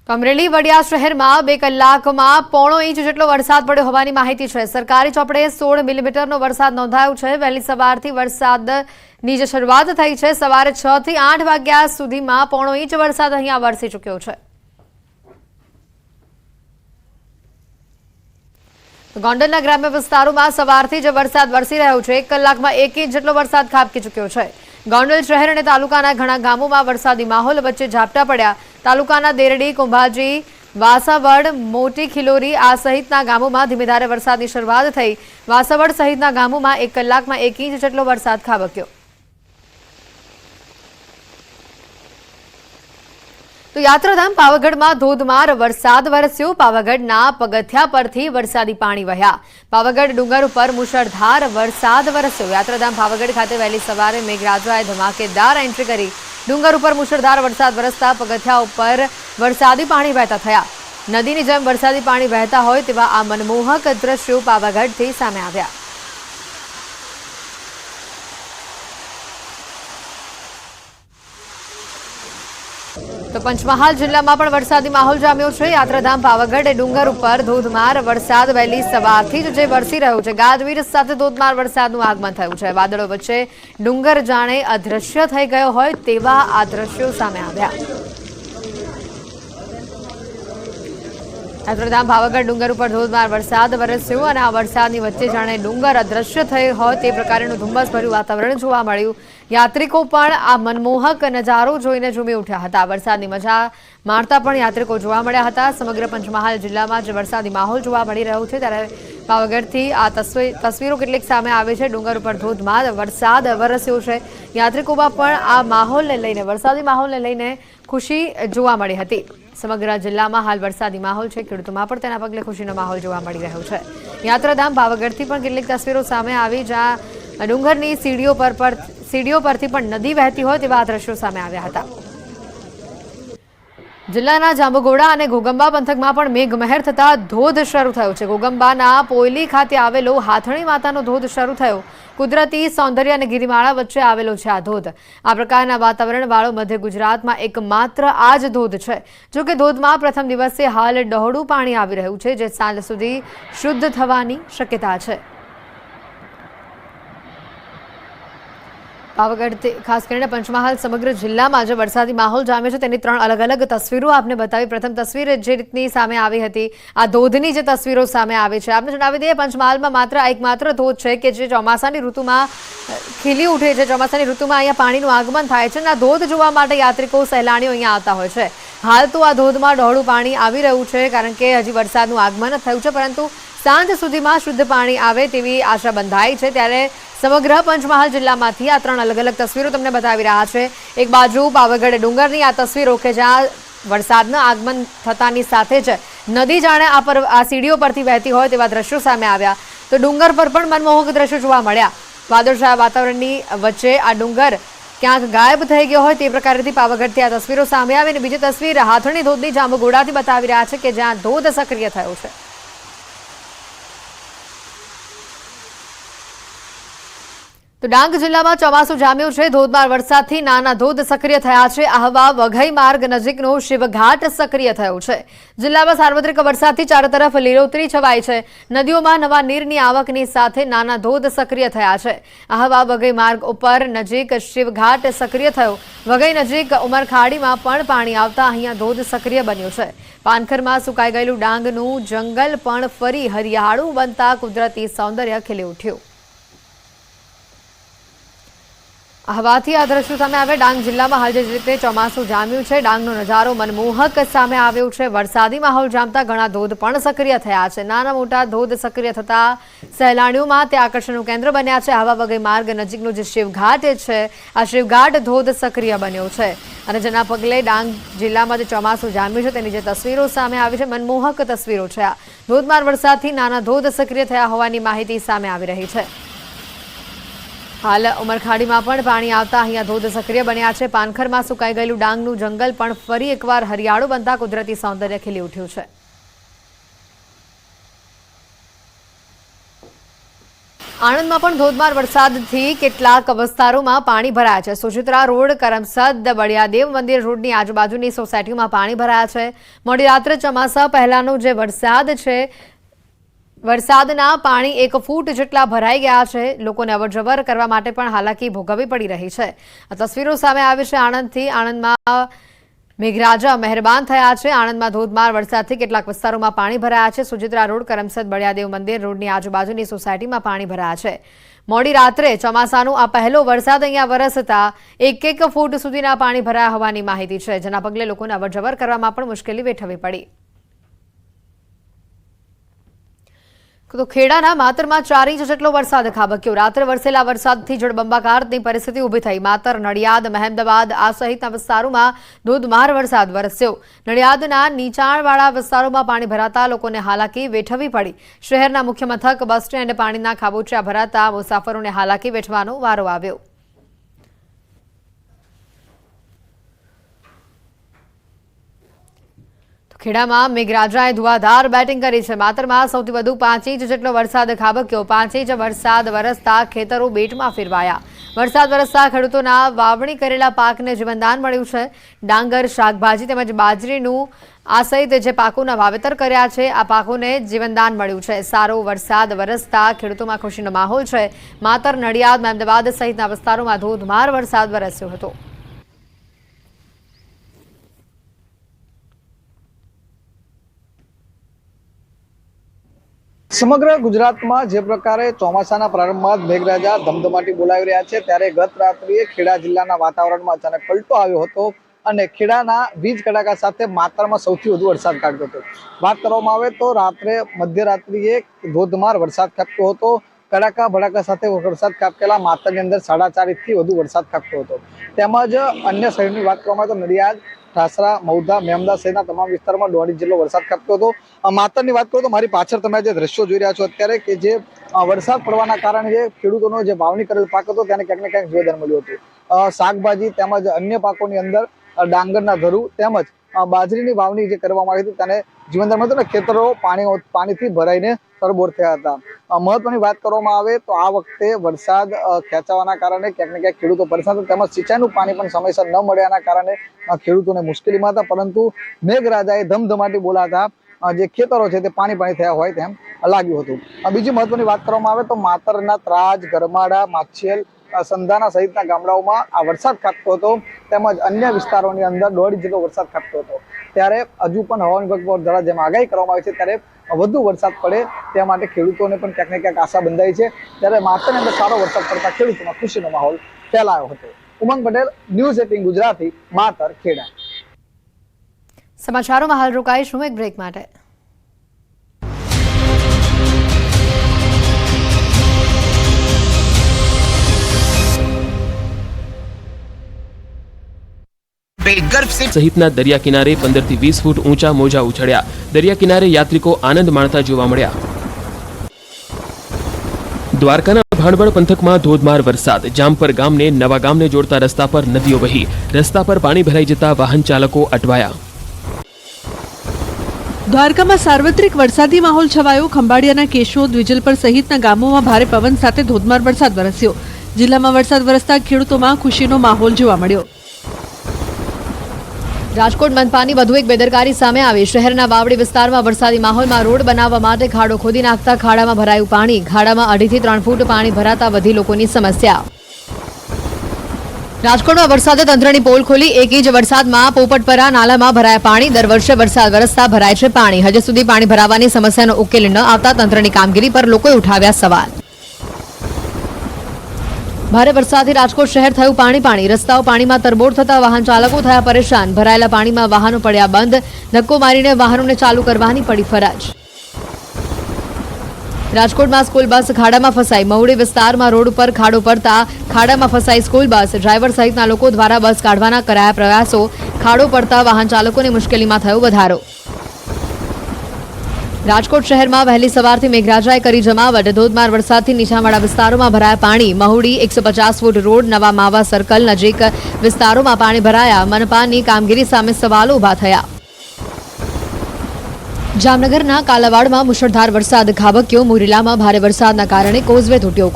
અમરેલી વડિયા શહેરમાં 2 કલાકમાં 1.5 ઇંચ જેટલો વરસાદ પડ્યો હોવાની માહિતી છે। સરકારી ચોપડે 16 મિલીમીટરનો વરસાદ નોંધાયો છે। વહેલી સવારથી વરસાદની જે શરૂઆત થઈ છે, સવારે 6 થી 8 વાગ્યા સુધીમાં 1.5 ઇંચ વરસાદ અહીંયા વરસી ચૂક્યો છે। ગોંડલના ગ્રામ્ય વિસ્તારોમાં સવારથી જ વરસાદ વરસી રહ્યો છે। 1 કલાકમાં 1 ઇંચ જેટલો વરસાદ ખાબકી ચૂક્યો છે। ગોંડલ શહેર અને તાલુકાના ઘણા ગામોમાં વરસાદી માહોલ વચ્ચે ઝાપટા પડ્યા। તાલુકાના દેરડી, કુંભાજી, વાસાવડ, મોટી ખિલોરી આ સહિતના ગામોમાં ધીમી ધારે વરસાદની શરૂઆત થઈ। વાસાવડ સહિતના ગામોમાં 1 કલાકમાં 1 ઇંચ જેટલો વરસાદ ખાબક્યો। તો યાત્રાધામ પાવાગઢમાં ધોધમાર વરસાદ વરસ્યો। પાવાગઢના પગથિયા પરથી વરસાદી પાણી વહ્યા। પાવાગઢ ડુંગર ઉપર મુશળધાર વરસાદ વરસ્યો। યાત્રાધામ પાવાગઢ ખાતે વહેલી સવારે મેઘરાજાએ ધમાકેદાર એન્ટ્રી કરી। ડુંગર ઉપર મુશળધાર વરસાદ વરસતા પગથિયા ઉપર વરસાદી પાણી વહેતા થયા। નદીની જેમ વરસાદી પાણી વહેતા હોય તેવા આ મનમોહક દ્રશ્યો પાવાગઢથી સામે આવ્યા। તો પંચમહાલ જિલ્લામાં પણ વરસાદી માહોલ જામ્યો છે। યાત્રાધામ પાવાગઢ ડુંગર ઉપર ધોધમાર વરસાદ વહેલી સવારથી જ વરસી રહ્યો છે। ગાજવીજ સાથે ધોધમાર વરસાદનું આગમન થયું છે। વાદળો વચ્ચે ડુંગર જાણે અદૃશ્ય થઈ ગયો હોય તેવા આ દ્રશ્યો સામે આવ્યા। યાત્રાધામ પાવાગઢ ડુંગર ઉપર ધોધમાર વરસાદ વરસ્યો અને આ વરસાદની વચ્ચે જાણે ડુંગર અદૃશ્ય થઈ હોય તે પ્રકારનું ધુમ્મસભર્યું વાતાવરણ જોવા મળ્યું। યાત્રિકો પણ આ મનમોહક નજારો જોઈને ઝૂમી ઉઠ્યા હતા। વરસાદની મજા માણતા પણ યાત્રિકો જોવા મળ્યા હતા। સમગ્ર પંચમહાલ જિલ્લામાં જે વરસાદી માહોલ જોવા મળી રહ્યો છે, ત્યારે પાવાગઢથી આ તસવીરો કેટલીક સામે આવે છે। ડુંગર ઉપર ધોધમાર વરસાદ વરસ્યો છે। યાત્રિકોમાં પણ આ માહોલને લઈને, વરસાદી માહોલને લઈને ખુશી જોવા મળી હતી। સમગ્ર જિલ્લામાં હાલ વરસાદી માહોલ છે। ખેડૂતોમાં પણ તેના પગલે ખુશીનો માહોલ જોવા મળી રહ્યો છે। યાત્રાધામ પાવાગઢથી પણ કેટલીક તસવીરો સામે આવી, જ્યાં ડુંગરની સીડીઓ પરથી પણ નદી વહેતી હોય તેવા દ્રશ્યો સામે આવ્યા હતા। જિલ્લાના જાંબુઘોડા અને ઘોગંબા પંથકમાં પણ મેઘમહેર થતા ધોધ શરૂ થયો છે। ઘોગંબાના પોયલી ખાતે આવેલો હાથણી માતાનો ધોધ શરૂ થયો। કુદરતી સૌંદર્ય અને ગિરિમાળા વચ્ચે આવેલો છે આ ધોધ। આ પ્રકારના વાતાવરણવાળો મધ્ય ગુજરાતમાં એકમાત્ર આ જ ધોધ છે। જો કે ધોધમાં પ્રથમ દિવસે હાલ ડહોળું પાણી આવી રહ્યું છે, જે સાંજ સુધી શુદ્ધ થવાની શક્યતા છે। પાવાગઢ ખાસ કરીને પંચમહાલ સમગ્ર જિલ્લામાં જે વરસાદી માહોલ જામ્યો છે તેની 3 અલગ અલગ તસવીરો આપને બતાવી। પ્રથમ તસવીર જે રીતની સામે આવી હતી, આ ધોધની જે તસવીરો સામે આવી છે, આપને જણાવી દઈએ પંચમહાલમાં એકમાત્ર ધોધ છે કે જે ચોમાસાની ઋતુમાં ખીલી ઉઠે છે। ચોમાસાની ઋતુમાં અહીંયા પાણીનું આગમન થાય છે અને આ ધોધ જોવા માટે યાત્રિકો, સહેલાણીઓ અહીંયા આવતા હોય છે। હાલ તો આ ધોધમાં ડહોળું પાણી આવી રહ્યું છે, કારણ કે હજી વરસાદનું આગમન થયું છે, પરંતુ સાંજ સુધીમાં શુદ્ધ પાણી આવે તેવી આશા બંધાઈ છે। ત્યારે સમગ્ર પંચમહાલ જિલ્લામાંથી આ 3 અલગ અલગ તસવીરો તમને બતાવી રહ્યા છે। એક બાજુ પાવાગઢ ડુંગરની આ તસવીરો કે જ્યાં વરસાદનું આગમન થતાની સાથે જ નદી જાણે આ સીડીઓ પરથી વહેતી હોય તેવા દ્રશ્યો સામે આવ્યા। તો ડુંગર પર પણ મનમોહક દ્રશ્યો જોવા મળ્યા। વાદળછાયા વાતાવરણની વચ્ચે આ ડુંગર ક્યાંક ગાયબ થઈ ગયો હોય તે પ્રકારેથી પાવાગઢથી આ તસવીરો સામે આવી। અને બીજી તસવીર હાથણી ધોધની જાંબુઘોડાથી બતાવી રહ્યા છે કે જ્યાં ધોધ સક્રિય થયો છે। તો ડાંગ જિલ્લામાં ચોમાસું જામ્યું છે। ધોધમાર વરસાદથી નાના ધોધ સક્રિય થયા છે। આહવા વઘઈ માર્ગ નજીકનો શિવઘાટ સક્રિય થયો છે। જિલ્લામાં સાર્વત્રિક વરસાદથી ચારે તરફ લીલોતરી છવાઈ છે। નદીઓમાં નવા નીરની આવકની સાથે નાના ધોધ સક્રિય થયા છે। આહવા વઘઈ માર્ગ ઉપર નજીક શિવઘાટ સક્રિય થયો। વઘઈ નજીક ઉમરખાડીમાં પણ પાણી આવતા અહીંયા ધોધ સક્રિય બન્યો છે। પાનખરમાં સુકાઈ ગયેલું ડાંગનું જંગલ પણ ફરી હરિયાળું બનતા કુદરતી સૌંદર્ય ખીલી ઉઠ્યું। આહવાથી આ દ્રશ્યો સામે આવ્યા। ડાંગ જિલ્લામાં હાલ જે રીતે ચોમાસું જામ્યું છે, ડાંગનો નજારો મનમોહક સામે આવ્યો છે। વરસાદી માહોલ જામતા ઘણા ધોધ પણ સક્રિય થયા છે। નાના મોટા ધોધ સક્રિય થતા સહેલાણીઓમાં તે આકર્ષણનું કેન્દ્ર બન્યા છે। આહવા વઘઈ માર્ગ નજીકનો જે શિવઘાટ છે, આ શિવઘાટ ધોધ સક્રિય બન્યો છે અને જેના પગલે ડાંગ જિલ્લામાં જે ચોમાસું જામ્યું છે તેની જે તસવીરો સામે આવી છે, મનમોહક તસવીરો છે। આ ધોધમાર વરસાદથી નાના ધોધ સક્રિય થયા હોવાની માહિતી સામે આવી રહી છે। હાલ ઉમરખાડીમાં પણ પાણી આવતા અહીંયા ધોધ સક્રિય બન્યા છે। પાનખરમાં સુકાઈ ગયેલું ડાંગનું જંગલ પણ ફરી એકવાર હરિયાળું બનતા કુદરતી સૌંદર્ય ખીલી ઉઠ્યું છે। આણંદમાં પણ ધોધમાર વરસાદથી કેટલાક વિસ્તારોમાં પાણી ભરાયા છે। સુચિત્રા રોડ, કરમસદ, બળિયાદેવ મંદિર રોડની આજુબાજુની સોસાયટીમાં પાણી ભરાયા છે। મોડી રાત્રે ચોમાસા પહેલાનો જે વરસાદ છે, વરસાદના પાણી 1 ફૂટ જેટલા ભરાઈ ગયા છે। લોકોને અવરજવર કરવા માટે પણ હાલાકી ભોગવવી પડી રહી છે। આ તસવીરો સામે આવી છે આણંદથી। આણંદમાં મેઘરાજા મહેરબાન થયા છે। આણંદમાં ધોધમાર વરસાદથી કેટલાક વિસ્તારોમાં પાણી ભરાયા છે। સુચિત્રા રોડ, કરમસદ, બળિયાદેવ મંદિર રોડની આજુબાજુની સોસાયટીમાં પાણી ભરાયા છે। મોડી રાત્રે ચોમાસાનો આ પહેલો વરસાદ અહીંયા વરસતા 1 ફૂટ સુધીના પાણી ભરાયા હોવાની માહિતી છે, જેના પગલે લોકોને અવરજવર કરવામાં પણ મુશ્કેલી વેઠવી પડી। તો ખેડાના માતરમાં 4 ઇંચ જેટલો વરસાદ ખાબક્યો। રાત્રે વરસેલા વરસાદથી જળબંબાકારની પરિસ્થિતિ ઊભી થઈ। માતર, નડિયાદ, મહેમદાવાદ આ સહિતના વિસ્તારોમાં ધોધમાર વરસાદ વરસ્યો। નડિયાદના નીચાણવાળા વિસ્તારોમાં પાણી ભરાતા લોકોને હાલાકી વેઠવી પડી। શહેરના મુખ્ય મથક બસ સ્ટેન્ડ પાણીના ખાબોચિયા ભરાતા મુસાફરોને હાલાકી વેઠવાનો વારો આવ્યો। ખેડામાં મેઘરાજાએ ધુવાધાર બેટિંગ કરી છે। માતરમાં સૌથી વધુ 5 ઇંચ જેટલો વરસાદ ખાબક્યો। 5 ઇંચ વરસાદ વરસતા ખેતરો બેટમાં ફેરવાયા। વરસાદ વરસતા ખેડૂતોના વાવણી કરેલા પાકને જીવનદાન મળ્યું છે। ડાંગર, શાકભાજી તેમજ બાજરીનું આ સહિત જે પાકોના વાવેતર કર્યા છે, આ પાકોને જીવનદાન મળ્યું છે। સારો વરસાદ વરસતા ખેડૂતોમાં ખુશીનો માહોલ છે। માતર, નડિયાદ, મહેમદાવાદ સહિતના વિસ્તારોમાં ધોધમાર વરસાદ વરસ્યો હતો। સમગ્ર ગુજરાતમાં જે પ્રકારે ચોમાસાના પ્રારંભમાં મેઘરાજા ધમધમાટી બોલાવી રહ્યા છે, ત્યારે ગત રાત્રિએ ખેડા જિલ્લાના વાતાવરણમાં અચાનક પલટો આવ્યો હતો અને ખેડાના વીજ કડાકા સાથે માતરમાં સૌથી વધુ વરસાદ ખાબક્યો હતો। વાત કરવામાં આવે તો રાત્રે મધ્યરાત્રિએ ધોધમાર વરસાદ ખાબક્યો હતો। કડાકા ભડાકા સાથે વરસાદ ખાબકેલા માતરની અંદર 4.5 ઇંચથી વધુ વરસાદ ખાબક્યો હતો। તેમજ અન્ય શહેરની વાત કરવામાં આવે તો નડિયાદ, ઠાસરા, મૌધા, મહેમદાવાદ સહિતના તમામ વિસ્તારમાં 1.5 ઇંચ જેટલો વરસાદ ખાબક્યો હતો। માતરની વાત કરું તો મારી પાછળ તમે જે દ્રશ્યો જોઈ રહ્યા છો અત્યારે, કે જે વરસાદ પડવાના કારણે જે ખેડૂતોનો જે વાવણી કરેલ પાક હતો તેને ક્યાંક ને ક્યાંક જીવનદાન મળ્યું હતું। શાકભાજી તેમજ અન્ય પાકોની અંદર ડાંગરના ધરું તેમજ બાજરીની વાવણી જે કરવામાં આવી હતી તેને જીવનદાન મળ્યું અને ખેતરો પાણીથી ભરાઈને તરબોળ થયા હતા। મહત્વની વાત કરવામાં આવે તો આ વખતે વરસાદ ખેંચાવાના કારણે ક્યાંક ને ક્યાંક ખેડૂતો પરેશાન હતા, તેમજ સિંચાઈનું પાણી પણ સમયસર ન મળ્યાના કારણે ખેડૂતોને મુશ્કેલીમાં હતા। પરંતુ મેઘરાજાએ ધમધમાટી બોલાતા જે ખેતરો છે તે પાણી થયા હોય તેમ લાગ્યું હતું। બીજી મહત્વની વાત કરવામાં આવે તો માતરના ત્રાજ, ગરમાડા, માછેલ, સંધાના સહિતના ગામડાઓમાં આ વરસાદ ખાબક્યો હતો, તેમજ અન્ય વિસ્તારોની અંદર 1.5 ઇંચ જેટલો વરસાદ ખાબક્યો હતો। ત્યારે હજુ પણ હવામાન વિભાગ દ્વારા જેમ આગાહી કરવામાં આવી છે, ત્યારે વધુ વરસાદ પડે તે માટે ખેડૂતોને પણ ક્યાંક ને ક્યાંક આશા બંધાઈ છે। ત્યારે માતરની અંદર સારો વરસાદ પડતા ખેડૂતોમાં ખુશીનો માહોલ ફેલાયો હતો। ઉમંગ પટેલ, ન્યૂઝ 18 ગુજરાતી, માતર, ખેડા। સમાચારોમાં હાલ રોકાઈશું એક બ્રેક માટે। સહિતના દરિયા કિનારે 15 થી 20 ફૂટ ઊંચા મોજા ઉછળ્યા। દરિયા કિનારે યાત્રિકો આનંદ માણતા જોવા મળ્યા। દ્વારકાના ભાણવડ પંથકમાં ધોધમાર વરસાદ। જામપર ગામને નવા ગામને જોડતા રસ્તા પર નદીઓ વહી। રસ્તા પર પાણી ભરાઈ જતા વાહન ચાલકો અટવાયા। દ્વારકામાં સાર્વત્રિક વરસાદી માહોલ છવાયો। ખંભાળિયાના કેશોદ, વિજલપર સહિતના ગામોમાં ભારે પવન સાથે ધોધમાર વરસાદ વરસ્યો। જિલ્લામાં વરસાદ વરસતા ખેડૂતોમાં ખુશીનો માહોલ જોવા મળ્યો। રાજકોટ મનપાની વધુ એક બેદરકારી સામે આવી। શહેરના વાવડી વિસ્તારમાં વરસાદી માહોલમાં રોડ બનાવવા માટે ખાડો ખોદી નાખતા ખાડામાં ભરાયું પાણી। ખાડામાં 2.5 થી 3 ફૂટ પાણી ભરાતા વધી લોકોની સમસ્યા। રાજકોટમાં વરસાદે તંત્રની પોલ ખોલી। 1 ઇંચ વરસાદમાં પોપટપરા નાલામાં ભરાયા પાણી। દર વર્ષે વરસાદ વરસતા ભરાય છે પાણી। હજી સુધી પાણી ભરાવાની સમસ્યાનો ઉકેલ ન આવતા તંત્રની કામગીરી પર લોકોએ ઉઠાવ્યા સવાલ। ભારે વરસાદથી રાજકોટ શહેર થયું પાણી। રસ્તાઓ પાણીમાં તરબોળ થતા વાહન ચાલકો થયા પરેશાન। ભરાયેલા પાણીમાં વાહનો પડ્યા બંધ। ધક્કો મારીને વાહનોને ચાલુ કરવાની પડી ફરજ। રાજકોટમાં સ્કૂલ બસ ખાડામાં ફસાઈ। મહુડી વિસ્તારમાં રોડ ઉપર ખાડો પડતા ખાડામાં ફસાઈ સ્કૂલ બસ। ડ્રાઈવર સહિતના લોકો દ્વારા બસ કાઢવાના કરાયા પ્રયાસો। ખાડો પડતા વાહન ચાલકોની મુશ્કેલીમાં થયો વધારો। રાજકોટ શહેરમાં વહેલી સવારથી મેઘરાજાએ કરી જમાવટ। ધોધમાર વરસાદથી નીચાણવાળા વિસ્તારોમાં ભરાયા પાણી। મહુડી 150 ફૂટ રોડ, નવા માવા સર્કલ નજીક વિસ્તારોમાં પાણી ભરાયા। મનપાની કામગીરી સામે સવાલો ઉભા થયા। જામનગરના કાલાવાડમાં મુશળધાર વરસાદ ખાબક્યો. મોરીલામાં ભારે વરસાદના કારણે કોઝવે તૂટ્યો.